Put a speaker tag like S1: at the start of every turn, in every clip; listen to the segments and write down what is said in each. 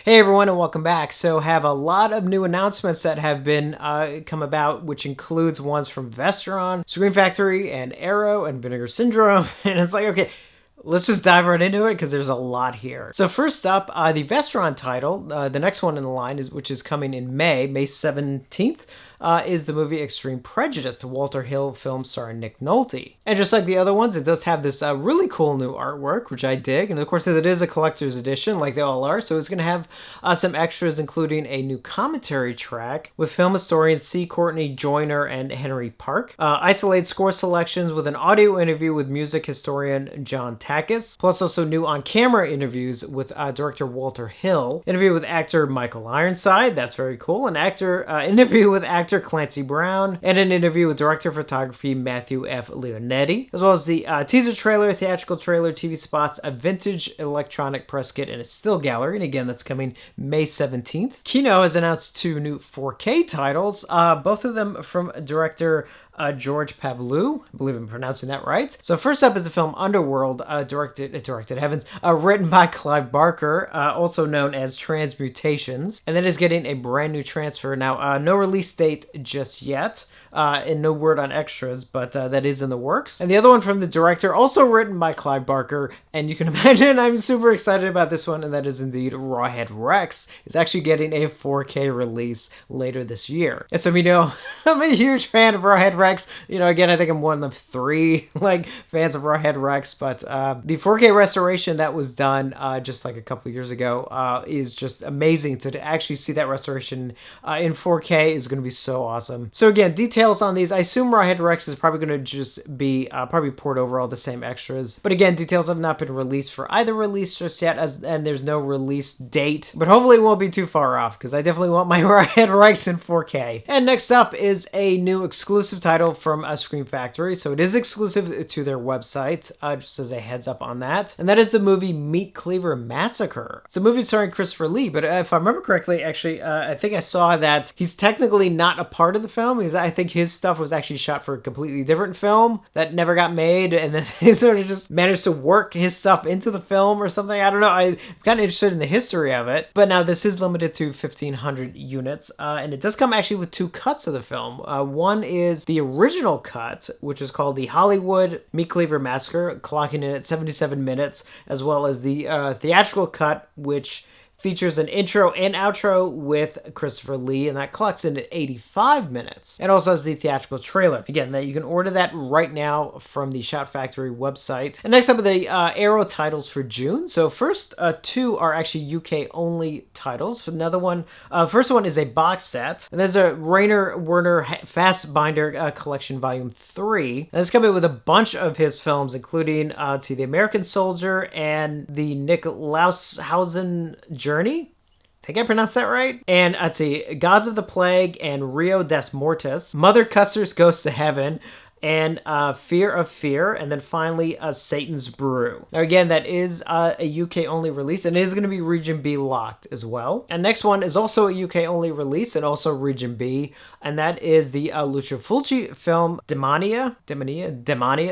S1: Hey everyone, and welcome back. So have a lot of new announcements that have been come about, which includes ones from Vestron, Scream Factory, and Arrow, and Vinegar Syndrome. And it's like, okay, let's just dive right into it because there's a lot here. So first up, the Vestron title, the next one in the line, which is coming in May 17th, is the movie Extreme Prejudice, the Walter Hill film starring Nick Nolte. And just like the other ones, it does have this really cool new artwork, which I dig. And of course, it is a collector's edition, like they all are. So it's going to have some extras, including a new commentary track with film historians C. Courtney Joyner and Henry Park, isolated score selections with an audio interview with music historian John Takis, plus also new on-camera interviews with director Walter Hill, interview with actor Michael Ironside, that's very cool, an interview with actor Clancy Brown, and an interview with director of photography Matthew F. Leonetti, as well as the teaser trailer, theatrical trailer, TV spots, a vintage electronic press kit, and a still gallery. And again, that's coming May 17th. Kino has announced 2 new 4K titles, both of them from director George Pavlou. I believe I'm pronouncing that right. So first up is the film Underworld, written by Clive Barker, also known as Transmutations, and that is getting a brand new transfer. Now, no release date just yet, and no word on extras, but that is in the works. And the other one from the director, also written by Clive Barker, and you can imagine I'm super excited about this one, and that is indeed Rawhead Rex. It's actually getting a 4K release later this year. And so, I'm a huge fan of Rawhead Rex. Again, I think I'm one of 3 fans of Rawhead Rex, but the 4K restoration that was done just like a couple years ago is just amazing. To actually see that restoration in 4K is going to be so awesome. So again, details on these, I assume Rawhead Rex is probably going to just be probably poured over all the same extras, but again, details have not been released for either release just yet, and there's no release date, but hopefully it won't be too far off because I definitely want my Rawhead Rex in 4K. And next up is a new exclusive title from Scream Factory, so it is exclusive to their website, just as a heads up on that, and that is the movie Meat Cleaver Massacre. It's a movie starring Christopher Lee, but if I remember correctly, actually, I think I saw that he's technically not a part of the film, because I think his stuff was actually shot for a completely different film that never got made, and then he sort of just managed to work his stuff into the film or something. I don't know. I'm kind of interested in the history of it, but now this is limited to 1,500 units, and it does come actually with 2 cuts of the film. One is the original cut, which is called the Hollywood Meat Cleaver Massacre, clocking in at 77 minutes, as well as the theatrical cut, which features an intro and outro with Christopher Lee, and that clocks in at 85 minutes. It also has the theatrical trailer. Again, that you can order that right now from the Shout Factory website. And next up are the Arrow titles for June. So first 2 are actually UK only titles. Another one, first one is a box set, and there's a Rainer Werner Fassbinder Collection Volume 3. And it's coming with a bunch of his films, including The American Soldier and the Nick Laushausen Journey. I think I pronounced that right. And let's see, Gods of the Plague and Rio des Mortis, Mother Custer's Goes to Heaven, and Fear of Fear, and then finally Satan's Brew. Now again, that is a UK only release, and it is going to be Region B locked as well. And next one is also a UK only release and also Region B, and that is the Lucio Fulci film Demonia,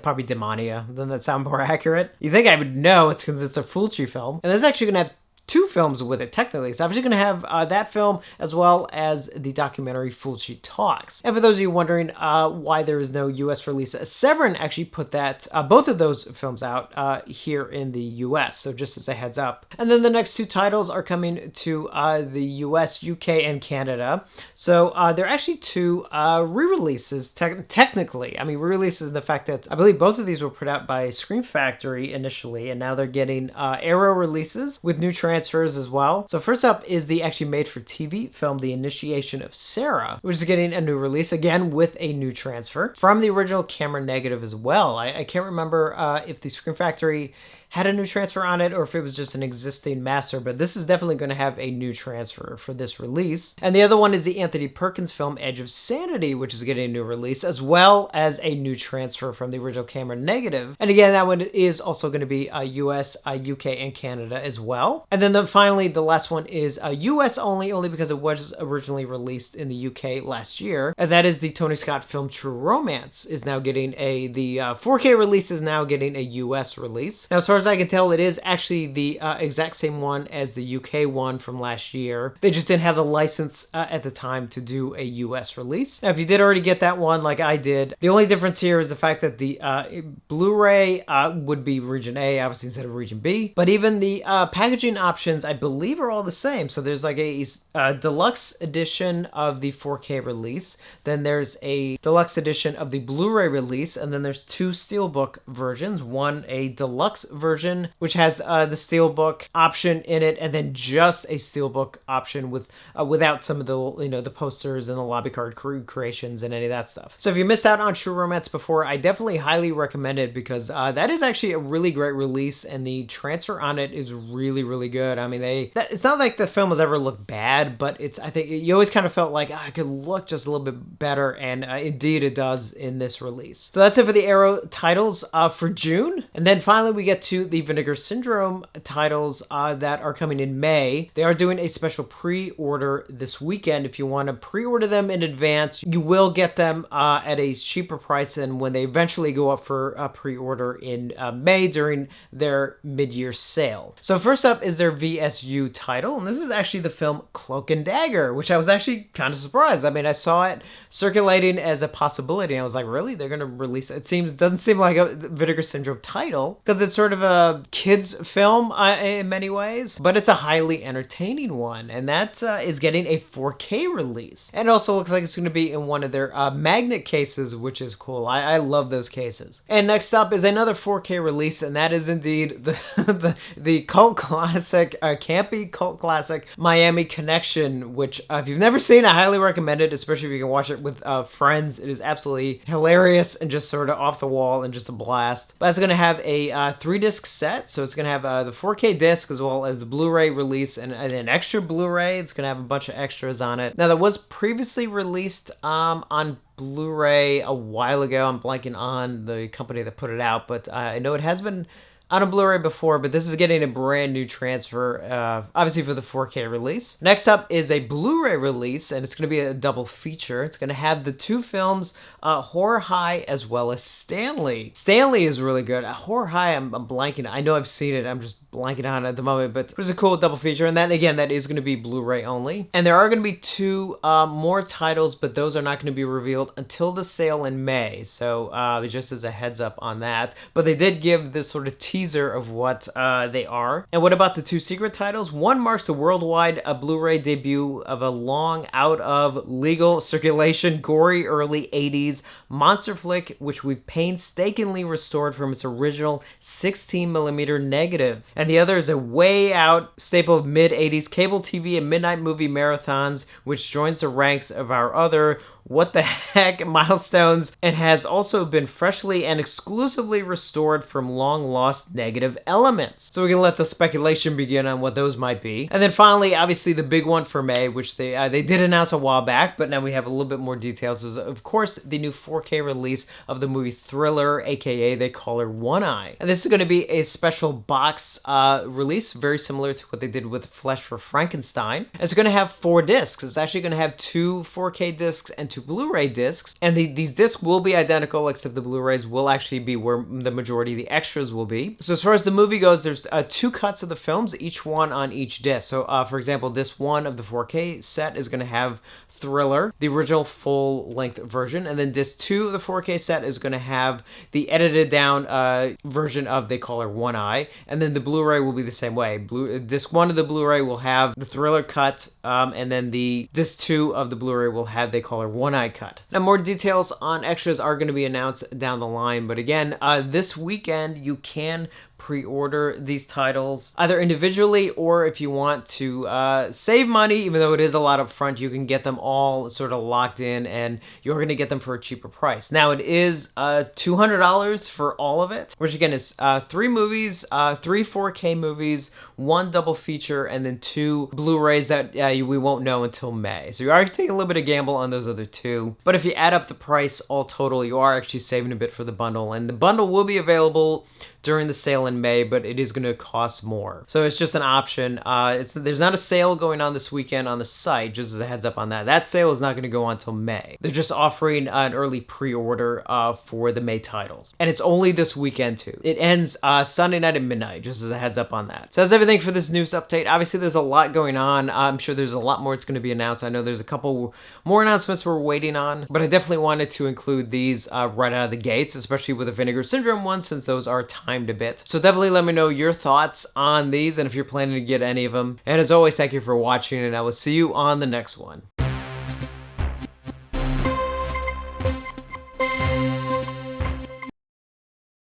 S1: probably Demonia, doesn't that sound more accurate? You think I would know, it's because it's a Fulci film, and it's actually going to have 2 films with it, technically. So I'm just going to have that film as well as the documentary Fulci Talks. And for those of you wondering why there is no US release, Severin actually put that both of those films out here in the US, so just as a heads up. And then the next 2 titles are coming to the US, UK, and Canada. So they're actually 2 re-releases, technically. I mean, re-releases in the fact that I believe both of these were put out by Scream Factory initially, and now they're getting Arrow releases with new transfers as well. So first up is the actually made-for-TV film The Initiation of Sarah, which is getting a new release, again with a new transfer from the original camera negative as well. I can't remember if the Scream Factory had a new transfer on it or if it was just an existing master, but this is definitely going to have a new transfer for this release. And the other one is the Anthony Perkins film Edge of Sanity, which is getting a new release, as well as a new transfer from the original camera negative. And again, that one is also going to be US, UK, and Canada as well. And then finally, the last one is US only because it was originally released in the UK last year. And that is the Tony Scott film True Romance is now getting the 4K release is now getting a US release. Now, as far as I can tell, it is actually the exact same one as the UK one from last year. They just didn't have the license at the time to do a US release. Now, if you did already get that one like I did, the only difference here is the fact that the Blu-ray would be region A, obviously, instead of region B. But even the packaging options, I believe, are all the same. So there's like a deluxe edition of the 4K release. Then there's a deluxe edition of the Blu-ray release. And then there's two steelbook versions. One, a deluxe version, which has the steelbook option in it, and then just a steelbook option with without some of the the posters and the lobby card creations and any of that stuff. So if you missed out on True Romance before, I definitely highly recommend it, because that is actually a really great release, and the transfer on it is really, really good. I mean, it's not like the film has ever looked bad, but I think you always kind of felt like it could look just a little bit better, and indeed it does in this release. So that's it for the Arrow titles for June. And then finally we get to the Vinegar Syndrome titles that are coming in May. They are doing a special pre-order this weekend. If you want to pre-order them in advance, you will get them at a cheaper price than when they eventually go up for pre-order in May during their mid-year sale. So first up is their VSU title, and this is actually the film Cloak and Dagger, which I was actually kind of surprised. I mean, I saw it circulating as a possibility, and I was like, really? They're going to release it? It doesn't seem like a Vinegar Syndrome title, because it's sort of a kid's film in many ways, but it's a highly entertaining one, and that is getting a 4K release. And it also looks like it's going to be in one of their magnet cases, which is cool. I love those cases. And next up is another 4K release, and that is indeed the cult classic, campy cult classic, Miami Connection, which if you've never seen, I highly recommend it, especially if you can watch it with friends. It is absolutely hilarious and just sort of off the wall and just a blast. But it's going to have a 3-disc set, so it's going to have the 4K disc as well as the Blu-ray release and an extra Blu-ray. It's going to have a bunch of extras on it. Now, that was previously released on Blu-ray a while ago. I'm blanking on the company that put it out, but I know it has been on a Blu-ray before, but this is getting a brand new transfer, obviously for the 4K release. Next up is a Blu-ray release, and it's going to be a double feature. It's going to have the two films, Horror High as well as Stanley. Stanley is really good. Horror High, I'm blanking. I know I've seen it. I'm just blanking on it at the moment, but it was a cool double feature. And then again, that is going to be Blu-ray only. And there are going to be two more titles, but those are not going to be revealed until the sale in May. So just as a heads up on that. But they did give this sort of teaser of what they are. And what about the two secret titles? One marks the worldwide Blu-ray debut of a long out of legal circulation, gory early 80s monster flick, which we've painstakingly restored from its original 16mm negative. And the other is a way out staple of mid-80s cable TV and midnight movie marathons, which joins the ranks of our other what the heck milestones, and has also been freshly and exclusively restored from long lost negative elements. So we can let the speculation begin on what those might be. And then finally, obviously the big one for May, which they did announce a while back, but now we have a little bit more details, is of course the new 4K release of the movie Thriller, aka They Call Her One Eye. And this is going to be a special box release, very similar to what they did with Flesh for Frankenstein. It's going to have 4 discs. It's actually going to have 2 4K discs and 2 Blu-ray discs, and these discs will be identical, except the Blu-rays will actually be where the majority of the extras will be. So as far as the movie goes, there's 2 cuts of the films, each one on each disc. So for example, this one of the 4K set is going to have Thriller, the original full-length version, and then disc 2 of the 4K set is going to have the edited down version of They Call Her One Eye, and then the Blu-ray will be the same way. Disc 1 of the Blu-ray will have the Thriller cut, and then the disc 2 of the Blu-ray will have They Call Her One Eye cut. Now, more details on extras are going to be announced down the line, but again, this weekend you can pre-order these titles either individually, or if you want to save money, even though it is a lot up front, you can get them all sort of locked in and you're going to get them for a cheaper price. Now, it is $200 for all of it, which again is 3 movies, 3 4K movies, 1 double feature, and then 2 Blu-rays that we won't know until May. So you are taking a little bit of gamble on those other 2, but if you add up the price all total, you are actually saving a bit for the bundle, and the bundle will be available during the sale in May, but it is going to cost more. So it's just an option. There's not a sale going on this weekend on the site, just as a heads up on that. That sale is not going to go on until May. They're just offering an early pre-order for the May titles. And it's only this weekend too. It ends Sunday night at midnight, just as a heads up on that. So that's everything for this news update. Obviously, there's a lot going on. I'm sure there's a lot more that's going to be announced. I know there's a couple more announcements we're waiting on, but I definitely wanted to include these right out of the gates, especially with the Vinegar Syndrome one, since those are timed a bit. So definitely let me know your thoughts on these and if you're planning to get any of them. And as always, thank you for watching, and I will see you on the next one.